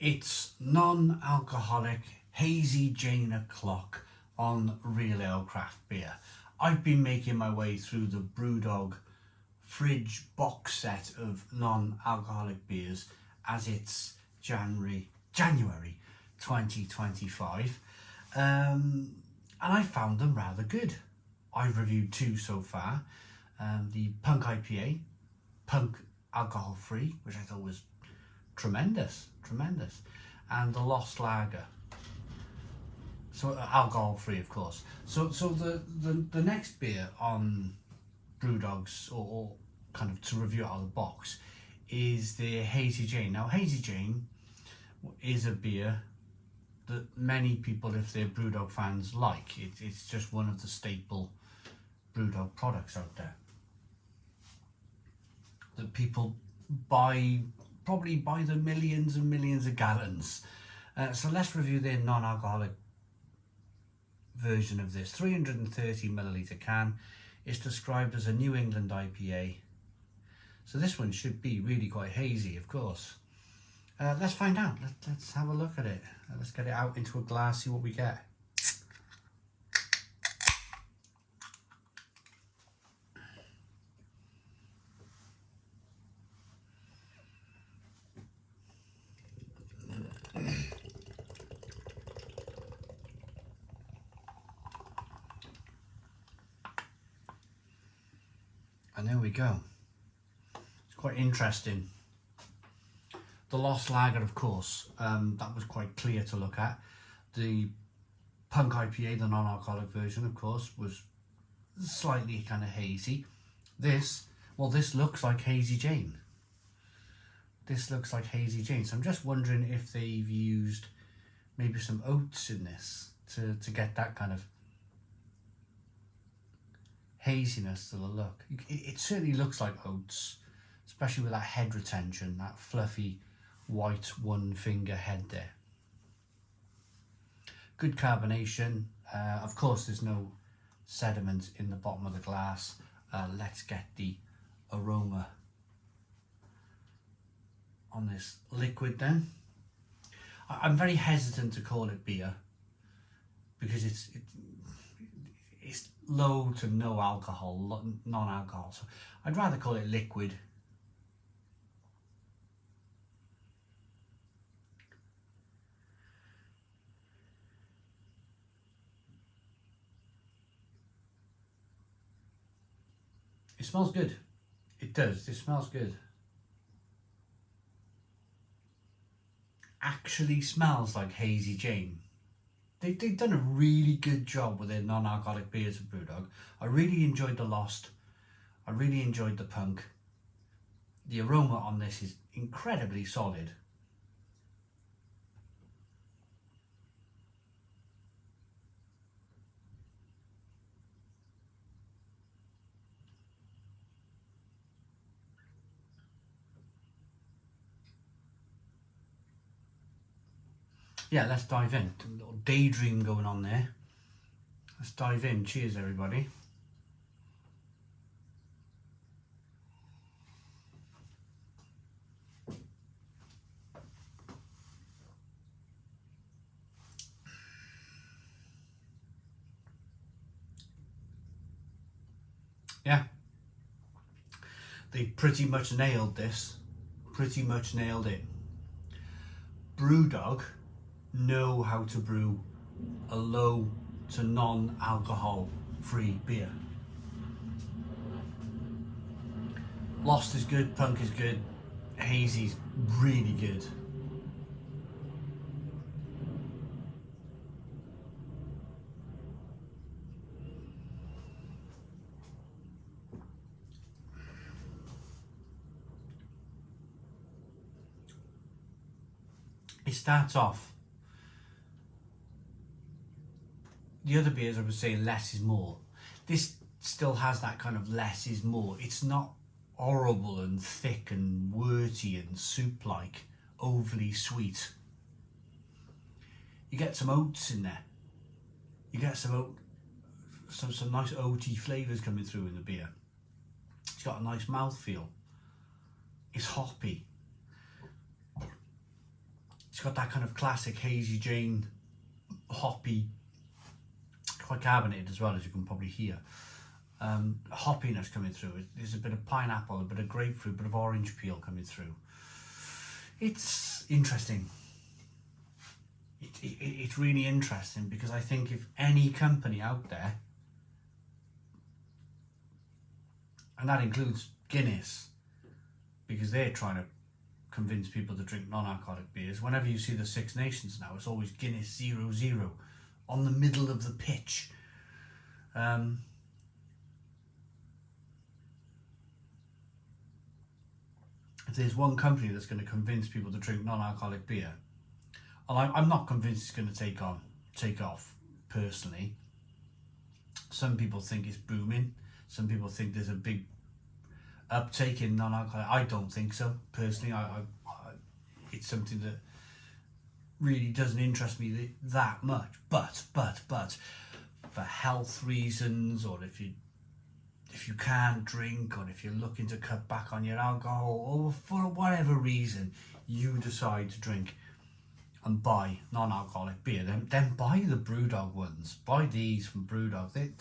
It's non-alcoholic Hazy Jane o'clock on Real Ale Craft Beer. I've been making my way through the Brewdog fridge box set of non-alcoholic beers as it's January 2025, and I found them rather good. I've reviewed two so far, the Punk IPA, Punk alcohol free, which I thought was tremendous, and the Lost Lager, so alcohol free of course. So the next beer on Brewdog's, or kind of to review out of the box, is the Hazy Jane. Now Hazy Jane is a beer that many people, if they're Brewdog fans, like. It's just one of the staple Brewdog products out there that people buy, probably buy the millions and millions of gallons. So let's review their non-alcoholic version of this. 330 milliliter can. It's described as a New England IPA. So this one should be really quite hazy, of course. Let's find out. Let's have a look at it. Let's get it out into a glass, see what we get. And there we go. It's quite interesting. The Lost Lager, of course, that was quite clear to look at. The Punk IPA, the non-alcoholic version, of course, was slightly kind of hazy. This looks like Hazy Jane. This looks like Hazy Jane. So I'm just wondering if they've used maybe some oats in this to get that kind of haziness to the look. It certainly looks like oats, especially with that head retention, that fluffy white one finger head there. Good carbonation. Of course there's no sediment in the bottom of the glass. Let's get the aroma on this liquid then. I'm very hesitant to call it beer because it's low to no alcohol, non-alcohol, so I'd rather call it liquid. It smells good. It does. It smells good. Actually smells like Hazy Jane. They've done a really good job with their non-alcoholic beers at Brewdog. I really enjoyed the Lost. I really enjoyed the Punk. The aroma on this is incredibly solid. Yeah, let's dive in. A little daydream going on there. Let's dive in. Cheers, everybody. Yeah, they pretty much nailed this. Pretty much nailed it. Brewdog know how to brew a low to non-alcohol free beer. Lost is good, Punk is good, Hazy's really good. It starts off, the other beers I would say less is more. This still has that kind of less is more. It's not horrible and thick and worty and soup-like, overly sweet. You get some oats in there. You get some nice oaty flavours coming through in the beer. It's got a nice mouthfeel. It's hoppy. It's got that kind of classic Hazy Jane, hoppy, quite carbonated as well, as you can probably hear. Hoppiness coming through. There's a bit of pineapple, a bit of grapefruit, a bit of orange peel coming through. It's interesting. It's really interesting, because I think if any company out there, and that includes Guinness, because they're trying to convince people to drink non-alcoholic beers. Whenever you see the Six Nations now, it's always Guinness 0-0 on the middle of the pitch. If there's one company that's going to convince people to drink non-alcoholic beer, and I'm not convinced it's going to take off personally. Some people think it's booming. Some people think there's a big uptake in non-alcoholic. I don't think so personally. It's something that really doesn't interest me that much. But for health reasons, or if you can't drink, or if you're looking to cut back on your alcohol, or for whatever reason you decide to drink and buy non-alcoholic beer, then buy the Brewdog ones. Buy these from Brewdog.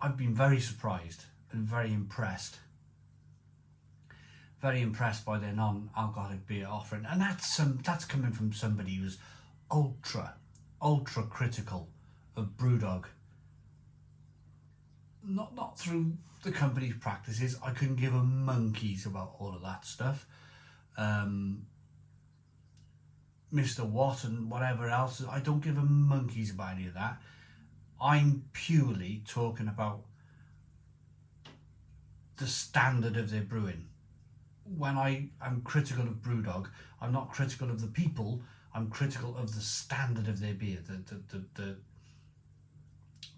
I've been very surprised and very impressed by their non-alcoholic beer offering, and that's coming from somebody who's ultra critical of Brewdog. Not through the company's practices. I couldn't give a monkey's about all of that stuff. Mr. Watt and whatever else, I don't give a monkey's about any of that. I'm purely talking about the standard of their brewing. When I am critical of Brewdog, I'm not critical of the people, I'm critical of the standard of their beer.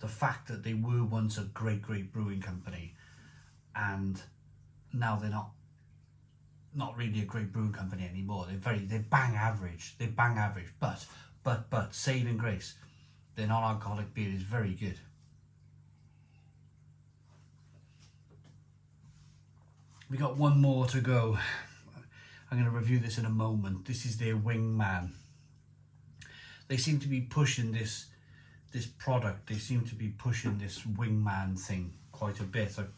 The fact that they were once a great brewing company, and now they're not really a great brewing company anymore. They're bang average. But saving grace, their non-alcoholic beer is very good. We got one more to go. I'm going to review this in a moment. This is their Wingman. They seem to be pushing this product. They seem to be pushing this Wingman thing quite a bit. I've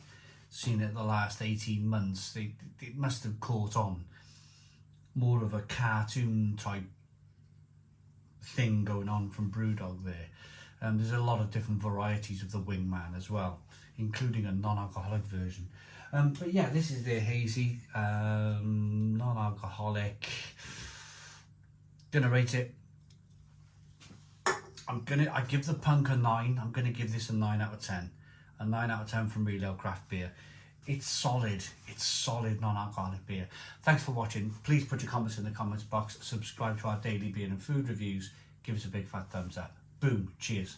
seen it the last 18 months. It must have caught on. More of a cartoon type thing going on from Brewdog there. There's a lot of different varieties of the Wingman as well, including a non-alcoholic version. But yeah, this is their hazy, non-alcoholic. Gonna rate it. I give the Punk a 9. I'm gonna give this a 9 out of 10. A 9 out of 10 from Real Ale Craft Beer. It's solid. It's solid non-alcoholic beer. Thanks for watching. Please put your comments in the comments box. Subscribe to our daily beer and food reviews. Give us a big fat thumbs up. Boom. Cheers.